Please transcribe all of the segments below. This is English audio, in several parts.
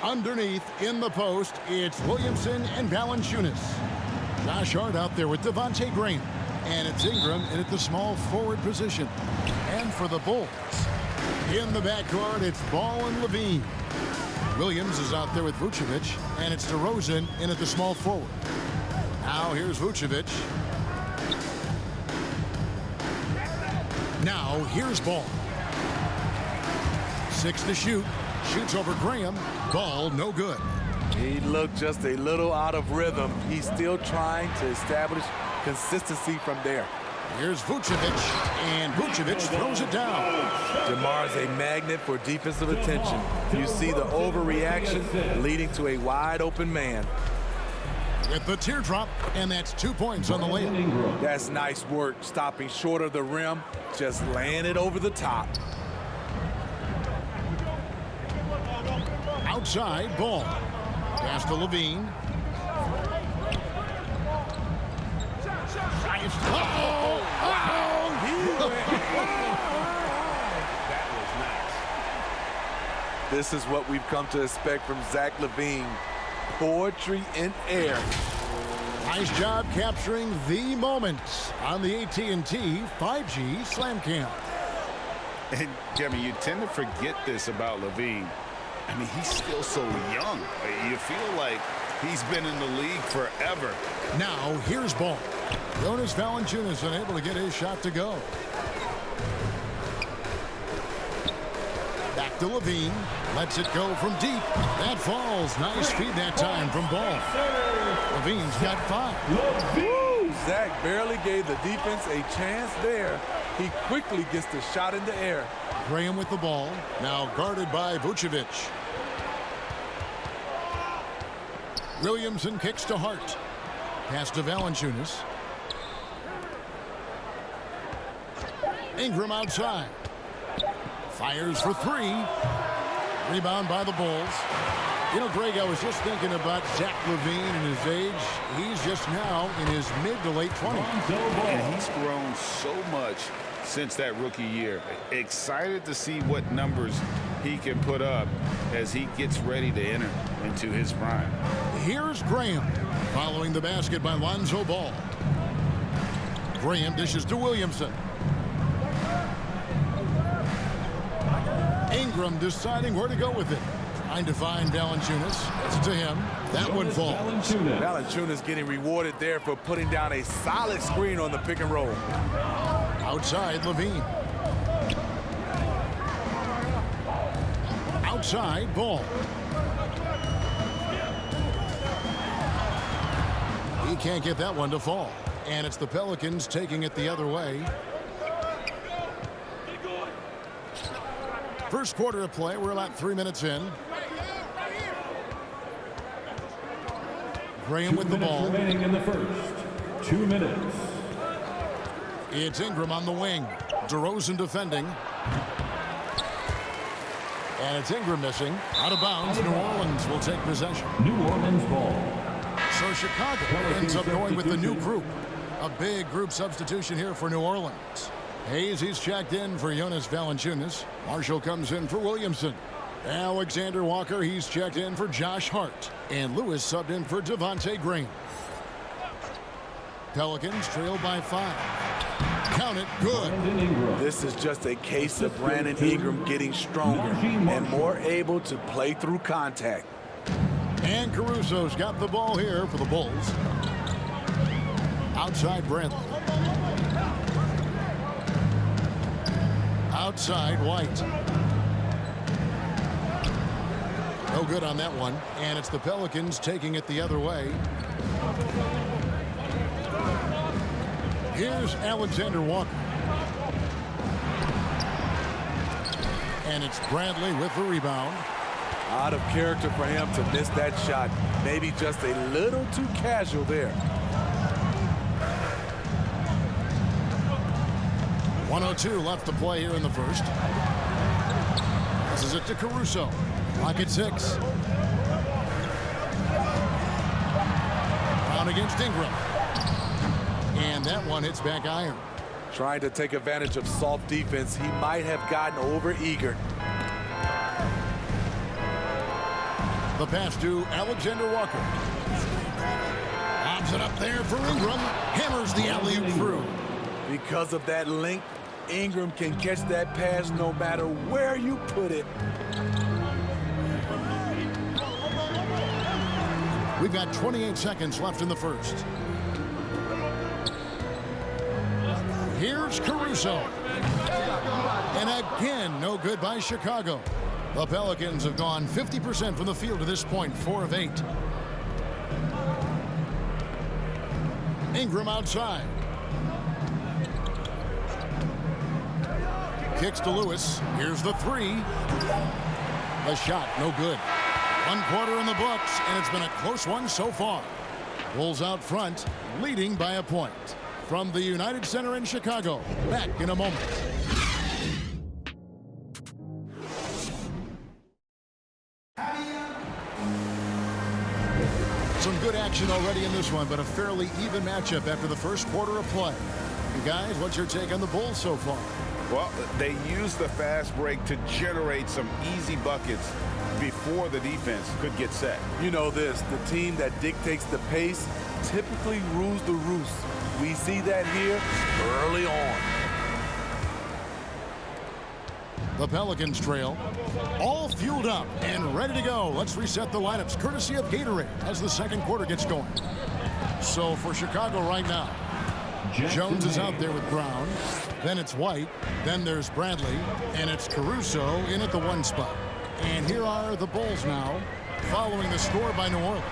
Underneath in the post, it's Williamson and Valanciunas. Josh Hart out there with Devontae Graham. And it's Ingram in at the small forward position. And for the Bulls, in the backcourt, it's Ball and Levine. Williams is out there with Vucevic, and it's DeRozan in at the small forward. Now here's Vucevic. Now here's Ball. 6 to shoot. Shoots over Graham. Ball no good. He looked just a little out of rhythm. He's still trying to establish consistency from there. Here's Vucevic, and Vucevic throws it down. DeMar's a magnet for defensive attention. You see the overreaction leading to a wide open man. With the teardrop, and that's 2 points on the layup. That's nice work, stopping short of the rim, just laying it over the top. Outside, Ball. Pass to Levine. This is what we've come to expect from Zach LaVine. Poetry in air. Nice job capturing the moment on the AT&T 5G Slam Cam. And, Jeremy, you tend to forget this about LaVine. I mean, he's still so young. You feel like he's been in the league forever. Now, here's Ball. Jonas Valanciunas unable to get his shot to go. Back to Levine. Lets it go from deep. That falls. Nice feed that time from Ball. Levine's got 5. Woo! Zach barely gave the defense a chance there. He quickly gets the shot in the air. Graham with the ball. Now guarded by Vucevic. Williamson kicks to Hart. Pass to Valanciunas. Ingram outside. Fires for 3. Rebound by the Bulls. You know, Greg, I was just thinking about Zach LaVine and his age. He's just now in his mid to late 20s. And he's grown so much since that rookie year. Excited to see what numbers he can put up as he gets ready to enter into his prime. Here's Graham following the basket by Lonzo Ball. Graham dishes to Williamson. Ingram deciding where to go with it. Trying to find Valanciunas. It's to him. That one falls. Valanciunas getting rewarded there for putting down a solid screen on the pick and roll. Outside, Levine. Outside, Ball. He can't get that one to fall. And it's the Pelicans taking it the other way. First quarter of play. We're about 3 minutes in. Graham with the ball. Remaining in the first. 2 minutes. It's Ingram on the wing. DeRozan defending. And it's Ingram missing. Out of bounds. New Orleans will take possession. New Orleans ball. So Chicago ends up going with the new group. A big group substitution here for New Orleans. Hayes, he's checked in for Jonas Valanciunas. Marshall comes in for Williamson. Alexander Walker, he's checked in for Josh Hart. And Lewis subbed in for Devontae Graham. Pelicans trail by 5. Count it, good. This is just a case of Brandon Ingram getting stronger and more able to play through contact. And Caruso's got the ball here for the Bulls. Outside Brantley. Outside White. No good on that one. And it's the Pelicans taking it the other way. Here's Alexander Walker. And it's Bradley with the rebound. Out of character for him to miss that shot. Maybe just a little too casual there. 1:02 left to play here in the first. This is it to Caruso. Clock at 6. Down against Ingram. And that one hits back iron. Trying to take advantage of soft defense. He might have gotten over eager. The pass to Alexander Walker. Lobs it up there for Ingram. Hammers the alley-oop through. Because of that length, Ingram can catch that pass no matter where you put it. We've got 28 seconds left in the first. Here's Caruso. And again, no good by Chicago. The Pelicans have gone 50% from the field to this point, 4 of 8. Ingram outside. Kicks to Lewis. Here's the three. The shot, no good. 1 quarter in the books, and it's been a close one so far. Bulls out front, leading by a point. From the United Center in Chicago, back in a moment. Some good action already in this one, but a fairly even matchup after the first quarter of play. You guys, what's your take on the Bulls so far? Well, they use the fast break to generate some easy buckets before the defense could get set. You know this, the team that dictates the pace typically rules the roost. We see that here early on. The Pelicans trail, all fueled up and ready to go. Let's reset the lineups courtesy of Gatorade as the second quarter gets going. So for Chicago right now, Jones is out there with Brown. Then it's White. Then there's Bradley. And it's Caruso in at the 1 spot. And here are the Bulls now, following the score by New Orleans.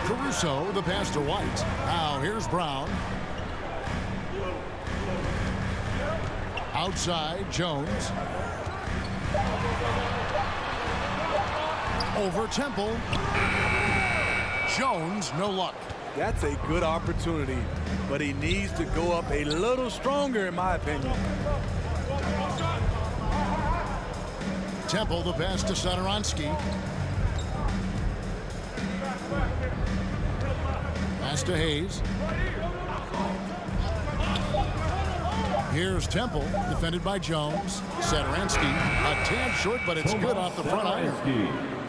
Caruso, the pass to White. Now here's Brown. Outside, Jones. Over Temple. Jones, no luck. That's a good opportunity, but he needs to go up a little stronger, in my opinion. Temple, the pass to Satoransky. Pass to Hayes. Here's Temple, defended by Jones. Satoransky, a tad short, but it's good off the front iron.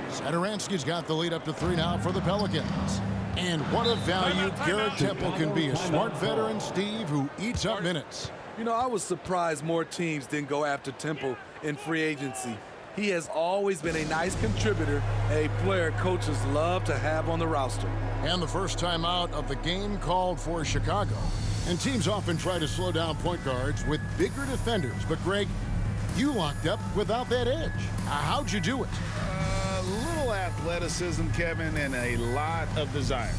Satoransky's got the lead up to 3 now for the Pelicans. And what a value Garrett Temple can be. A smart veteran, Steve, who eats up minutes. You know, I was surprised more teams didn't go after Temple in free agency. He has always been a nice contributor, a player coaches love to have on the roster. And the first time out of the game called for Chicago. And teams often try to slow down point guards with bigger defenders. But, Greg, you locked up without that edge. How'd you do it? A little athleticism, Kevin, and a lot of desire.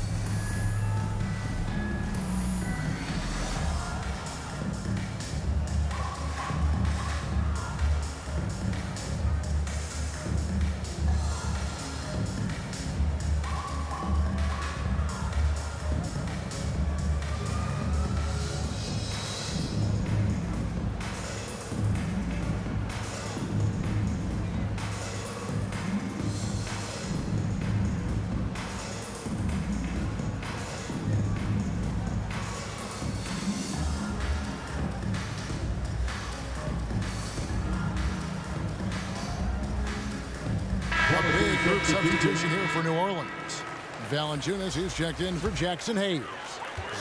Big substitution here for New Orleans. Valanciunas is checked in for Jackson Hayes.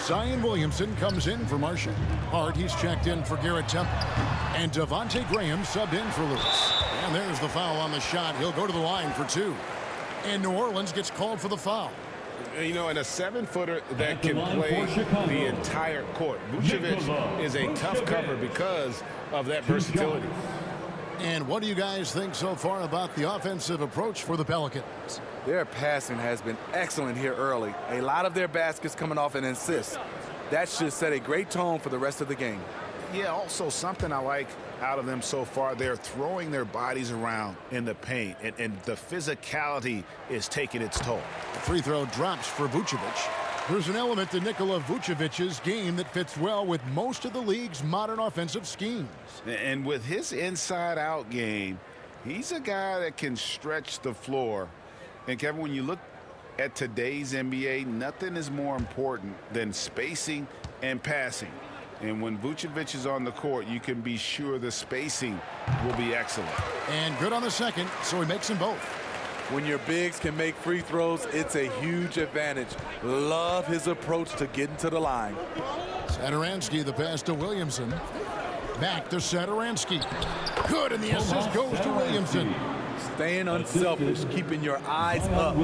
Zion Williamson comes in for Marshall. Hart, he's checked in for Garrett Temple. And Devontae Graham subbed in for Lewis. And there's the foul on the shot. He'll go to the line for 2. And New Orleans gets called for the foul. You know, and a 7-footer that can play the entire court. Vucevic is a tough cover because of that versatility. And what do you guys think so far about the offensive approach for the Pelicans? Their passing has been excellent here early. A lot of their baskets coming off an assist. That should set a great tone for the rest of the game. Yeah, also something I like out of them so far, they're throwing their bodies around in the paint, and the physicality is taking its toll. The free throw drops for Vucevic. There's an element to Nikola Vucevic's game that fits well with most of the league's modern offensive schemes. And with his inside-out game, he's a guy that can stretch the floor. And, Kevin, when you look at today's NBA, nothing is more important than spacing and passing. And when Vucevic is on the court, you can be sure the spacing will be excellent. And good on the second, so he makes them both. When your bigs can make free throws, it's a huge advantage. Love his approach to getting to the line. Satoransky, the pass to Williamson. Back to Satoransky. Good, and the assist goes to Williamson. Staying unselfish, keeping your eyes up.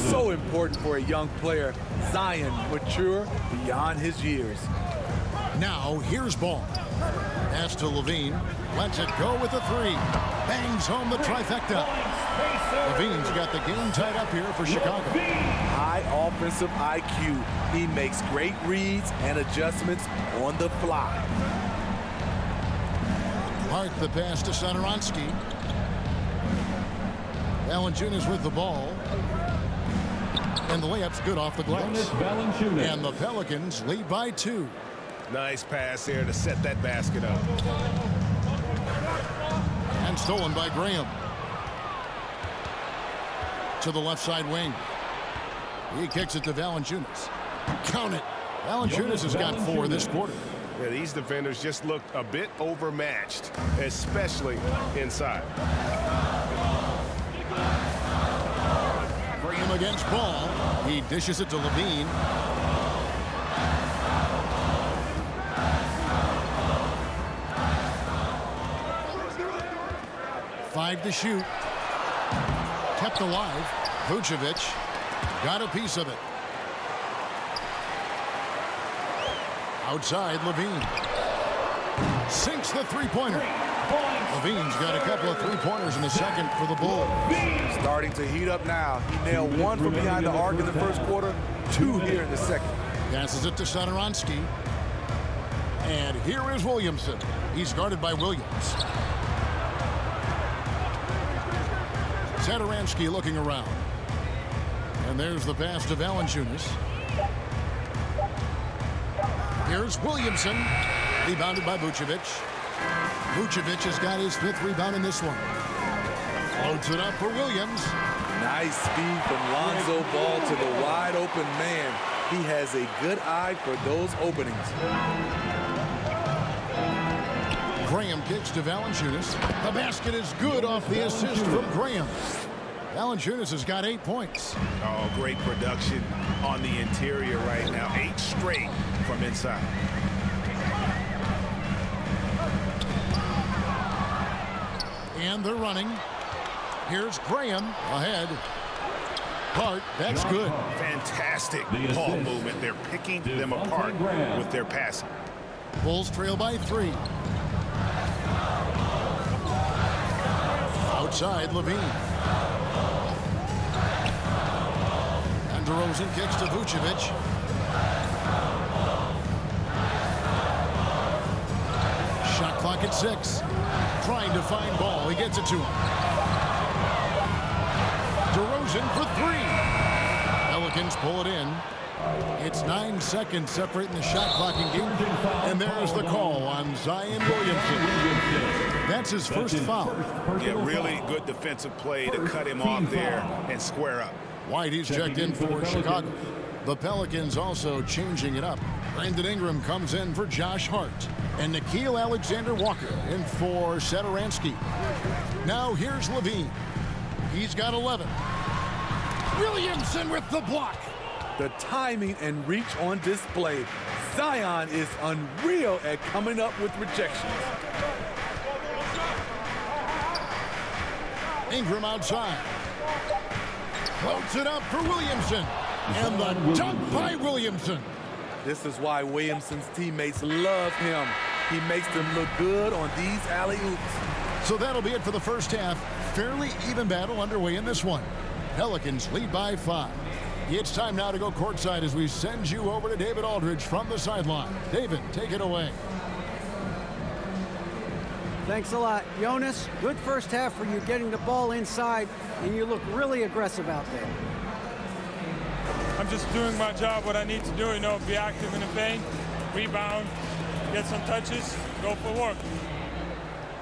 So important for a young player. Zion, mature beyond his years. Now, here's ball. Pass to Levine. Lets it go with a three. Bangs home the trifecta. Levine's got the game tied up here for Chicago. High offensive IQ. He makes great reads and adjustments on the fly. Hart the pass to Satoransky. Valanciunas with the ball. And the layup's good off the glass. And the Pelicans lead by 2. Nice pass there to set that basket up. And stolen by Graham. To the left side wing. He kicks it to Valanciunas. Count it. Valanciunas has got 4 this quarter. Yeah, these defenders just looked a bit overmatched, especially inside. Graham against Ball. He dishes it to Levine. Five to shoot. Kept alive. Vucevic got a piece of it. Outside, Levine. Sinks the three-pointer. Levine's got a couple of three-pointers in the second for the Bulls. Starting to heat up now. He nailed 1 from behind the arc in the first quarter, 2 here in the second. Passes it to Satoransky. And here is Williamson. He's guarded by Williams. Satoransky looking around. And there's the pass to Valanciunas. Here's Williamson. Rebounded by Vucevic. Vucevic has got his 5th rebound in this one. Floats it up for Williams. Nice speed from Lonzo Ball to the wide open man. He has a good eye for those openings. Graham kicks to Valanciunas. The basket is good off the assist from Graham. Valanciunas has got 8 points. Oh, great production on the interior right now. 8 straight from inside. And they're running. Here's Graham ahead. Hart, that's good. Fantastic ball movement. They're picking them apart with their passing. Bulls trail by 3. Outside, Levine. And DeRozan kicks to Vucevic. Shot clock at 6. Trying to find Ball. He gets it to him. DeRozan for 3. Pelicans pull it in. It's 9 seconds separating the shot clock and game. And there's the call on Zion Williamson. That's his first foul. Yeah, really good defensive play to cut him off there and square up. White, he's checked in for Chicago. The Pelicans also changing it up. Brandon Ingram comes in for Josh Hart. And Nickeil Alexander-Walker in for Satoransky. Now here's Levine. He's got 11. Williamson with the block. The timing and reach on display. Zion is unreal at coming up with rejections. Ingram outside. Floats it up for Williamson. And the dunk by Williamson. This is why Williamson's teammates love him. He makes them look good on these alley-oops. So that'll be it for the first half. Fairly even battle underway in this one. Pelicans lead by 5. It's time now to go courtside as we send you over to David Aldridge from the sideline. David, take it away. Thanks a lot. Jonas, good first half for you getting the ball inside, and you look really aggressive out there. I'm just doing my job, what I need to do, be active in the paint, rebound, get some touches, go for work.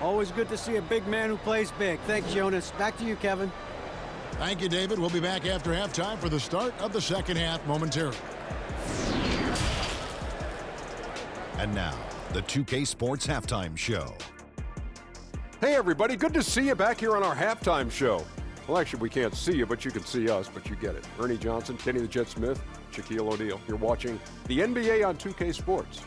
Always good to see a big man who plays big. Thanks, Jonas. Back to you, Kevin. Thank you, David. We'll be back after halftime for the start of the second half momentarily. And now, the 2K Sports Halftime Show. Hey, everybody. Good to see you back here on our halftime show. Well, actually, we can't see you, but you can see us, but you get it. Ernie Johnson, Kenny the Jet Smith, Shaquille O'Neal. You're watching the NBA on 2K Sports.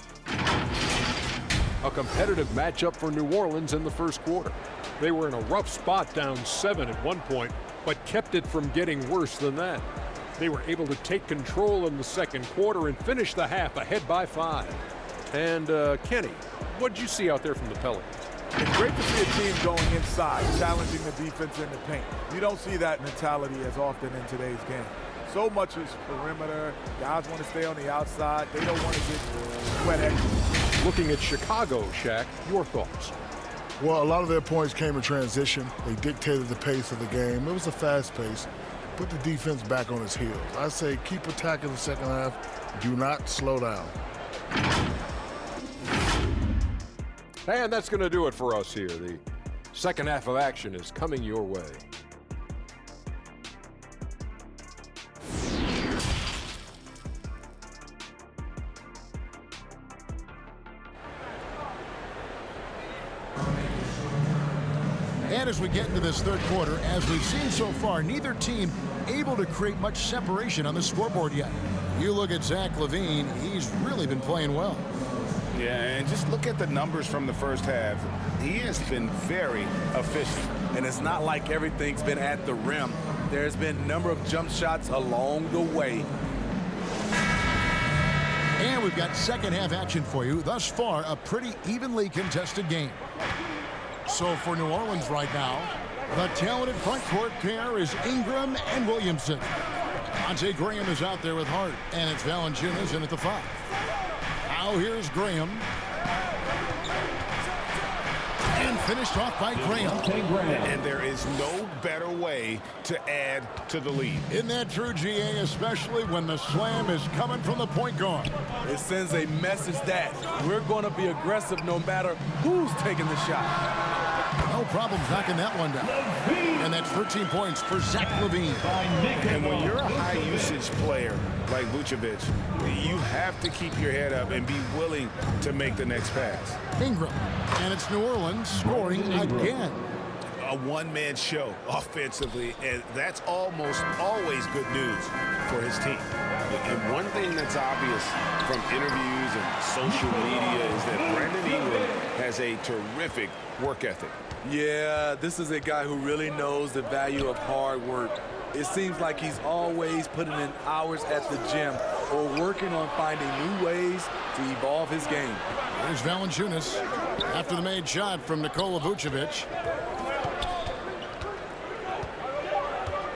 A competitive matchup for New Orleans in the first quarter. They were in a rough spot, down 7 at one point, but kept it from getting worse than that. They were able to take control in the second quarter and finish the half ahead by 5. And Kenny, what did you see out there from the Pelicans? It's great to see a team going inside, challenging the defense in the paint. You don't see that mentality as often in today's game. So much is perimeter. Guys want to stay on the outside. They don't want to get sweat equity. Looking at Chicago, Shaq, your thoughts? Well, a lot of their points came in transition. They dictated the pace of the game. It was a fast pace. Put the defense back on its heels. I say keep attacking the second half. Do not slow down. And that's going to do it for us here. The second half of action is coming your way. And as we get into this third quarter, as we've seen so far, neither team able to create much separation on the scoreboard yet. You look at Zach LaVine, he's really been playing well. Yeah, and just look at the numbers from the first half. He has been very efficient. And it's not like everything's been at the rim. There's been a number of jump shots along the way. And we've got second half action for you. Thus far, a pretty evenly contested game. So for New Orleans right now, the talented front court pair is Ingram and Williamson. Devontae Graham is out there with Hart, and it's Valanciunas in at the 5. Now here's Graham. And finished off by Graham. And there is no better way to add to the lead. Isn't that true, GA, especially when the slam is coming from the point guard? It sends a message that we're going to be aggressive no matter who's taking the shot. No problem knocking that one down. And that's 13 points for Zach LaVine. And when you're a high-usage player like Vucevic, you have to keep your head up and be willing to make the next pass. Ingram. And it's New Orleans scoring again. A one-man show offensively, and that's almost always good news for his team. And one thing that's obvious from interviews and social media is that Brandon Ingram has a terrific work ethic. Yeah, this is a guy who really knows the value of hard work. It seems like he's always putting in hours at the gym or working on finding new ways to evolve his game. Here's Valanciunas after the made shot from Nikola Vucevic.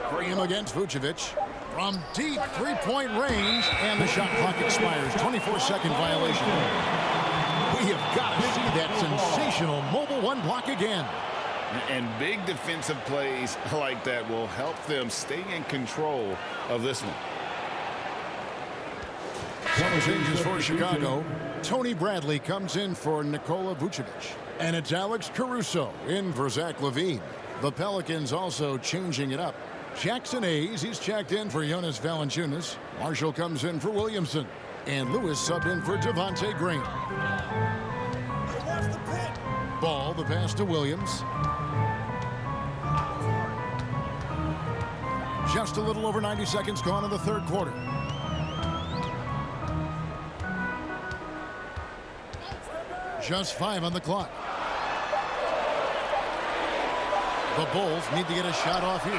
Graham against Vucevic from deep three-point range, and the shot clock expires. 24-second violation. We have got to see that sensational mobile one block again. And big defensive plays like that will help them stay in control of this one. Some changes for Chicago. Tony Bradley comes in for Nikola Vucevic. And it's Alex Caruso in for Zach LaVine. The Pelicans also changing it up. Jackson Hayes, he's checked in for Jonas Valanciunas. Marshall comes in for Williamson. And Lewis subbed in for Devontae Graham. Ball, the pass to Williams. Just a little over 90 seconds gone in the third quarter. Just 5 on the clock. The Bulls need to get a shot off here.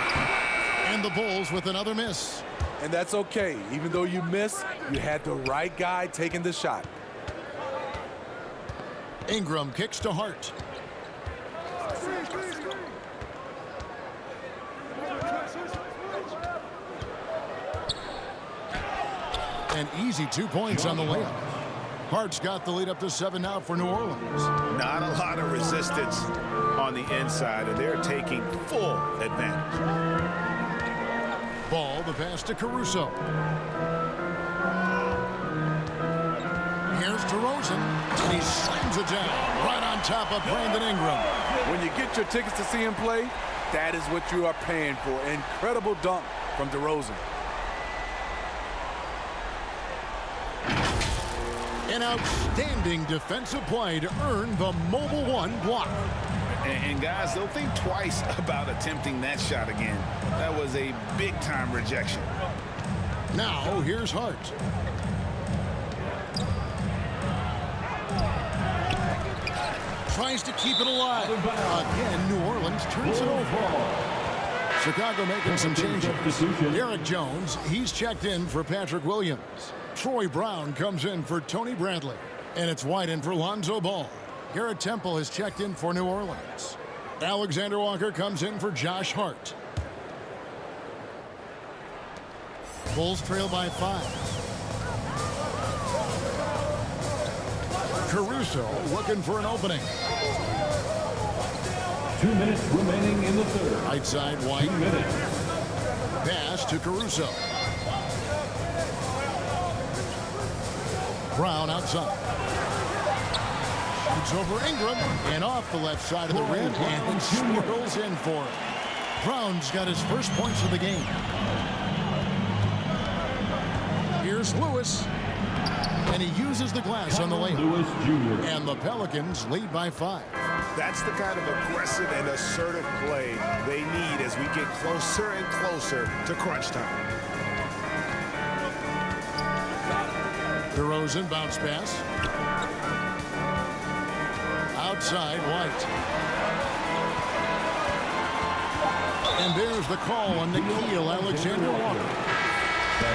And the Bulls with another miss. And that's okay. Even though you miss, you had the right guy taking the shot. Ingram kicks to Hart. An easy 2 points on the layup. Hart's got the lead up to 7 now for New Orleans. Not a lot of resistance on the inside, and they're taking full advantage. Ball, the pass to Caruso. Here's DeRozan, and he slams it down right on top of Brandon Ingram. When you get your tickets to see him play, that is what you are paying for. Incredible dunk from DeRozan. An outstanding defensive play to earn the mobile one block. And guys, they'll think twice about attempting that shot again. That was a big-time rejection. Now, here's Hart. Tries to keep it alive. Again, New Orleans turns it over. Chicago making some changes. Derek Jones, he's checked in for Patrick Williams. Troy Brown comes in for Tony Bradley. And it's White in for Lonzo Ball. Garrett Temple has checked in for New Orleans. Alexander Walker comes in for Josh Hart. Bulls trail by 5. Caruso looking for an opening. 2 minutes remaining in the third. Right side, White. 2 minutes. Pass to Caruso. Brown outside. Shoots over Ingram and off the left side of the rim, and he swirls in for it. Brown's got his first points of the game. Here's Lewis. And he uses the glass on the layup. Lewis Jr. And the Pelicans lead by 5. That's the kind of aggressive and assertive play they need as we get closer and closer to crunch time. DeRozan bounce pass. Outside, White. And there's the call on Nickeil Alexander-Walker.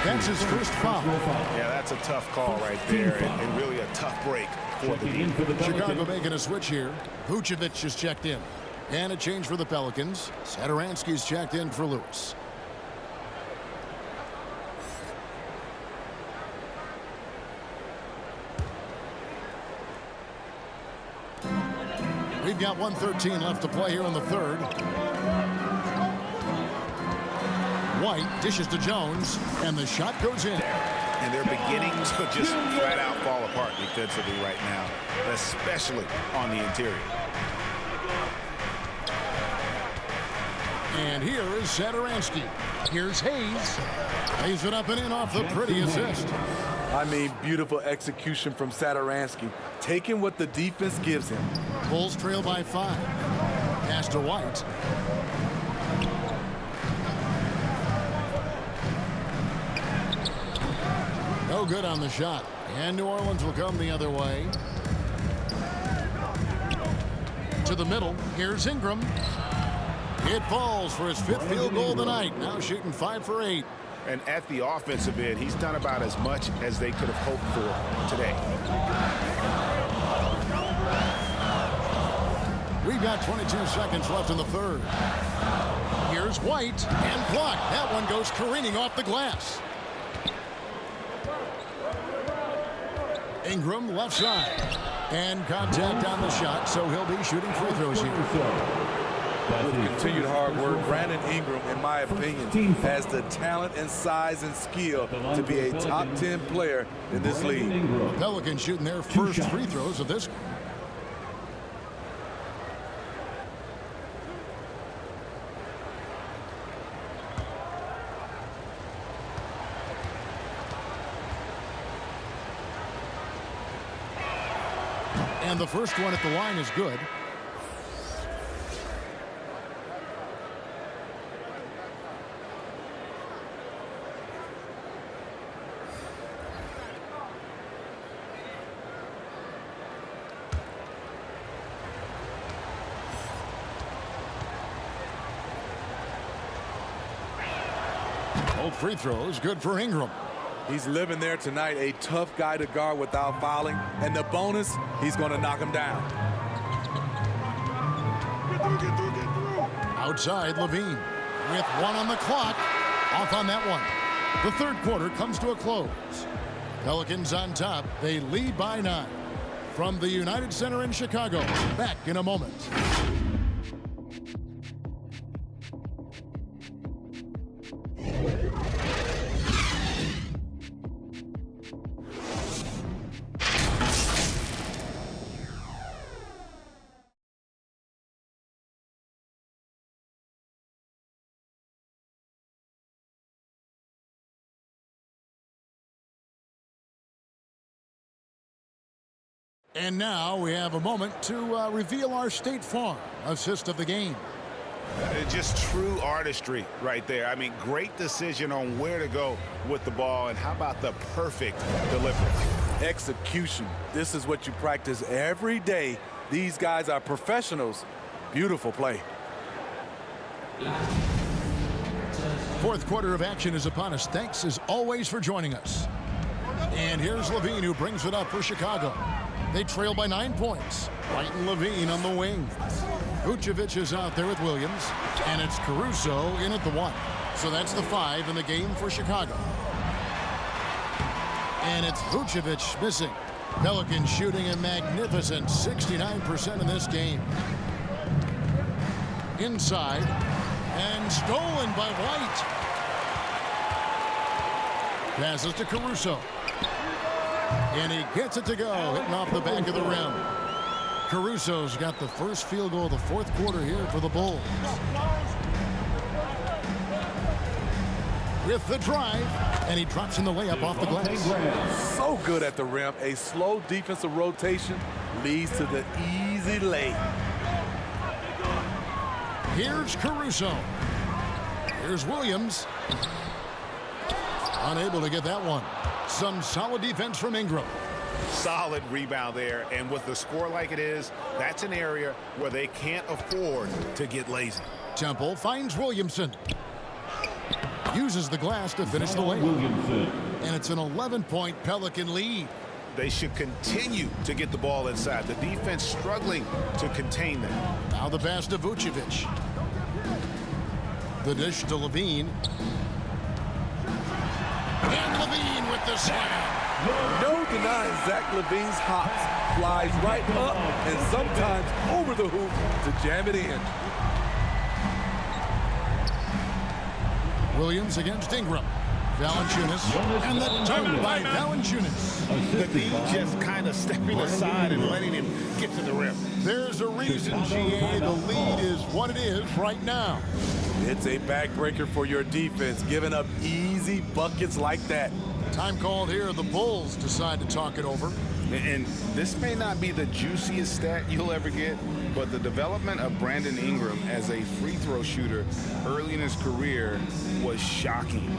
That's his first foul. Yeah, that's a tough call right there, and really a tough break for the team. Chicago making a switch here. Vucevic is checked in. And a change for the Pelicans. Satoransky's checked in for Lewis. We've got 1:13 left to play here in the third. White dishes to Jones, and the shot goes in. And they're beginning to just flat out fall apart defensively right now, especially on the interior. And here is Satoransky. Here's Hayes. Lays it up and in off the pretty assist. I mean, beautiful execution from Satoransky, taking what the defense gives him. Bulls trail by 5. Pass to White. No good on the shot. And New Orleans will come the other way. To the middle. Here's Ingram. It falls for his 5th field goal of the night. Now shooting 5 for 8. And at the offensive end, he's done about as much as they could have hoped for today. We've got 22 seconds left in the third. Here's White, and blocked. That one goes careening off the glass. Ingram left side. And contact on the shot, so he'll be shooting free throws here. With continued hard work, Brandon Ingram, in my opinion, has the talent and size and skill to be a top 10 player in this league. Pelicans shooting their first free throws of this. And the first one at the line is good. Both free throws good for Ingram. He's living there tonight, a tough guy to guard without fouling. And the bonus, he's going to knock him down. Outside, Levine with 1 on the clock. Off on that one. The third quarter comes to a close. Pelicans on top. They lead by 9. From the United Center in Chicago. Back in a moment. And now we have a moment to reveal our State Farm assist of the game. Just true artistry right there. I mean, great decision on where to go with the ball, and how about the perfect delivery? Execution. This is what you practice every day. These guys are professionals. Beautiful play. Fourth quarter of action is upon us. Thanks as always for joining us. And here's Levine, who brings it up for Chicago. They trail by 9 points. White and Levine on the wing. Vucevic is out there with Williams, and it's Caruso in at the 1. So that's the 5 in the game for Chicago. And it's Vucevic missing. Pelicans shooting a magnificent 69% in this game. Inside, and stolen by White. Passes to Caruso. And he gets it to go, hitting off the back of the rim. Caruso's got the first field goal of the fourth quarter here for the Bulls. With the drive, and he drops in the layup off the glass. So good at the rim. A slow defensive rotation leads to the easy lay. Here's Caruso. Here's Williams. Unable to get that one. Some solid defense from Ingram. Solid rebound there, and with the score like it is, that's an area where they can't afford to get lazy. Temple finds Williamson. Uses the glass to finish the layup. And it's an 11-point Pelican lead. They should continue to get the ball inside. The defense struggling to contain them. Now the pass to Vucevic. The dish to Levine. And Levine with the slam. No denying Zach Levine's hops. Flies right up and sometimes over the hoop to jam it in. Williams against Ingram. Valanciunas. And the dunk by Valanciunas. The D just kind of stepping aside and letting him get to the rim. There's a reason, GA, the lead is what it is right now. It's a backbreaker for your defense, giving up easy buckets like that. Time called here. The Bulls decide to talk it over. And this may not be the juiciest stat you'll ever get, but the development of Brandon Ingram as a free throw shooter early in his career was shocking.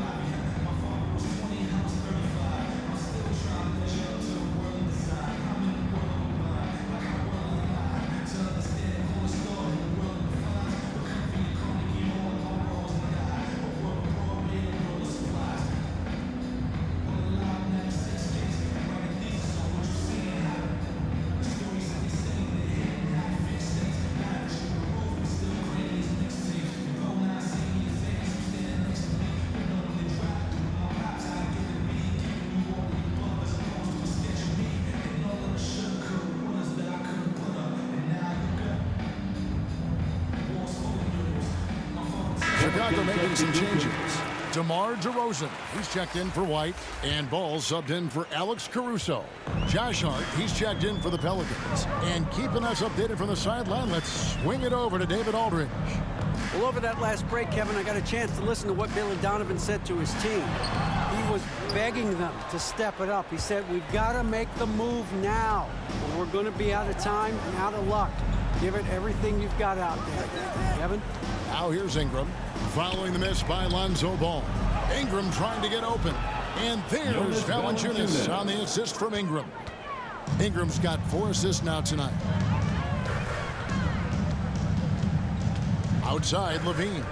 Chicago making some changes. DeMar DeRozan, he's checked in for White, and Ball subbed in for Alex Caruso. Josh Hart, he's checked in for the Pelicans. And keeping us updated from the sideline, let's swing it over to David Aldridge. Well, over that last break, Kevin, I got a chance to listen to what Billy Donovan said to his team. He was begging them to step it up. He said, we've got to make the move now, or we're going to be out of time and out of luck. Give it everything you've got out there. Kevin? Now here's Ingram, following the miss by Lonzo Ball. Ingram trying to get open. And there's Valanciunas on the assist from Ingram. Ingram's got 4 assists now tonight. Outside, Levine.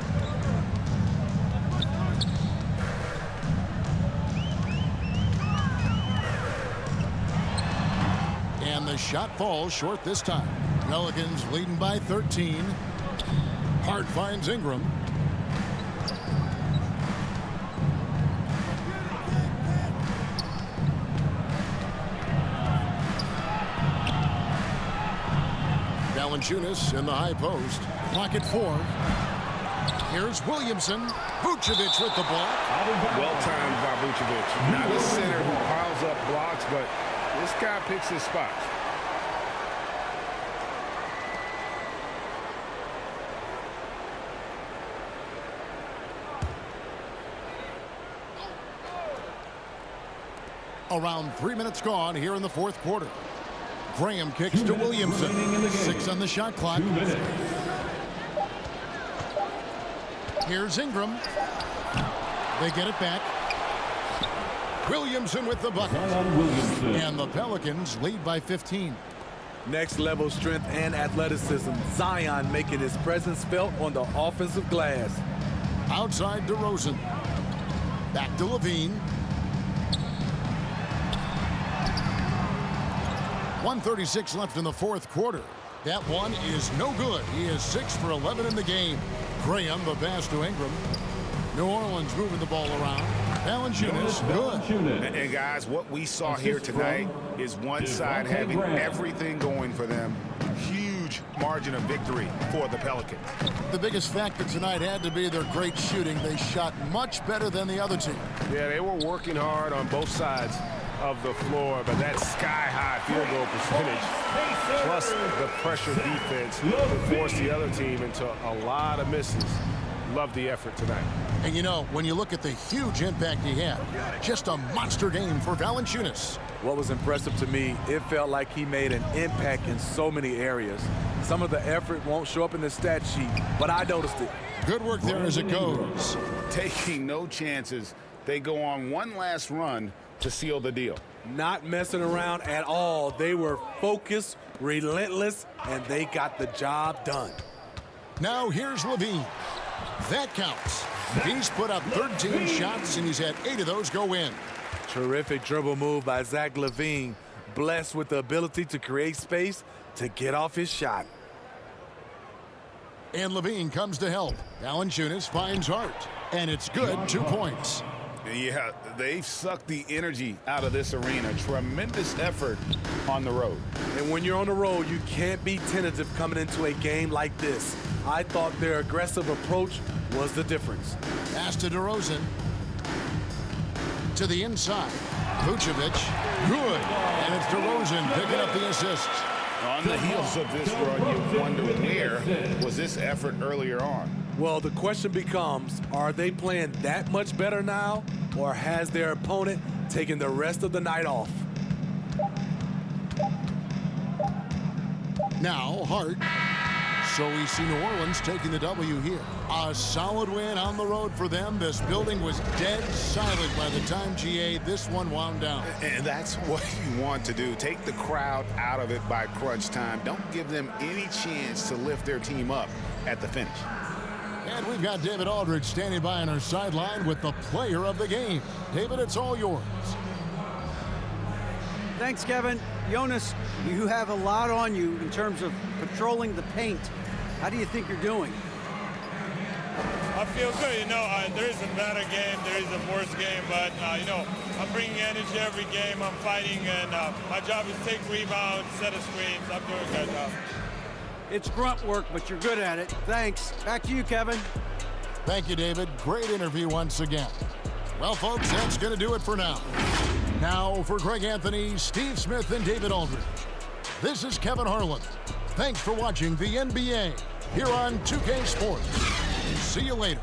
And the shot falls short this time. Pelicans leading by 13. Hart finds Ingram. Valanciunas in the high post. Clock at 4. Here's Williamson. Vucevic with the block. Well timed by Vucevic. Not a center who piles up blocks, but this guy picks his spots. Around 3 minutes gone here in the fourth quarter. Graham kicks to Williamson. 6 on the shot clock. 2 minutes. Here's Ingram. They get it back. Williamson with the bucket. And the Pelicans lead by 15. Next level strength and athleticism. Zion making his presence felt on the offensive glass. Outside DeRozan. Back to Levine. 1:36 left in the fourth quarter. That one is no good. He is 6 for 11 in the game. Graham, the pass to Ingram. New Orleans moving the ball around. Valanciunas, good. And guys, what we saw here tonight is one side having everything going for them. Huge margin of victory for the Pelicans. The biggest factor tonight had to be their great shooting. They shot much better than the other team. Yeah, they were working hard on both sides of the floor, but that sky-high field goal percentage, plus the pressure defense, forced the other team into a lot of misses. Love the effort tonight. And you know, when you look at the huge impact he had, just a monster game for Valanciunas. What was impressive to me, it felt like he made an impact in so many areas. Some of the effort won't show up in the stat sheet, but I noticed it. Good work there as it goes. Taking no chances, they go on one last run to seal the deal. Not messing around at all. They were focused, relentless, and they got the job done. Now here's Levine. That counts. He's put up 13 shots, and he's had 8 of those go in. Terrific dribble move by Zach LaVine. Blessed with the ability to create space to get off his shot. And Levine comes to help. Valanciunas finds Hart, and it's good. 2 points. Yeah, they've sucked the energy out of this arena. Tremendous effort on the road. And when you're on the road, you can't be tentative coming into a game like this. I thought their aggressive approach was the difference. Pass to DeRozan. To the inside. Vucevic. Good. And it's DeRozan picking up the assist. On the heels of this run, you wonder where was this effort earlier on? Well, the question becomes, are they playing that much better now, or has their opponent taken the rest of the night off? Now Hart. So we see New Orleans taking the W here. A solid win on the road for them. This building was dead silent by the time, GA, this one wound down. And that's what you want to do. Take the crowd out of it by crunch time. Don't give them any chance to lift their team up at the finish. And we've got David Aldridge standing by on our sideline with the player of the game. David, it's all yours. Thanks, Kevin. Jonas, you have a lot on you in terms of patrolling the paint. How do you think you're doing? I feel good. You know, there is a better game, there is a worse game, but, you know, I'm bringing energy every game. I'm fighting, and my job is to take rebounds, set of screens. I'm doing a good job. It's grunt work, but you're good at it. Thanks. Back to you, Kevin. Thank you, David. Great interview once again. Well, folks, that's going to do it for now. Now, for Greg Anthony, Steve Smith, and David Aldridge, this is Kevin Harlan. Thanks for watching the NBA here on 2K Sports. See you later.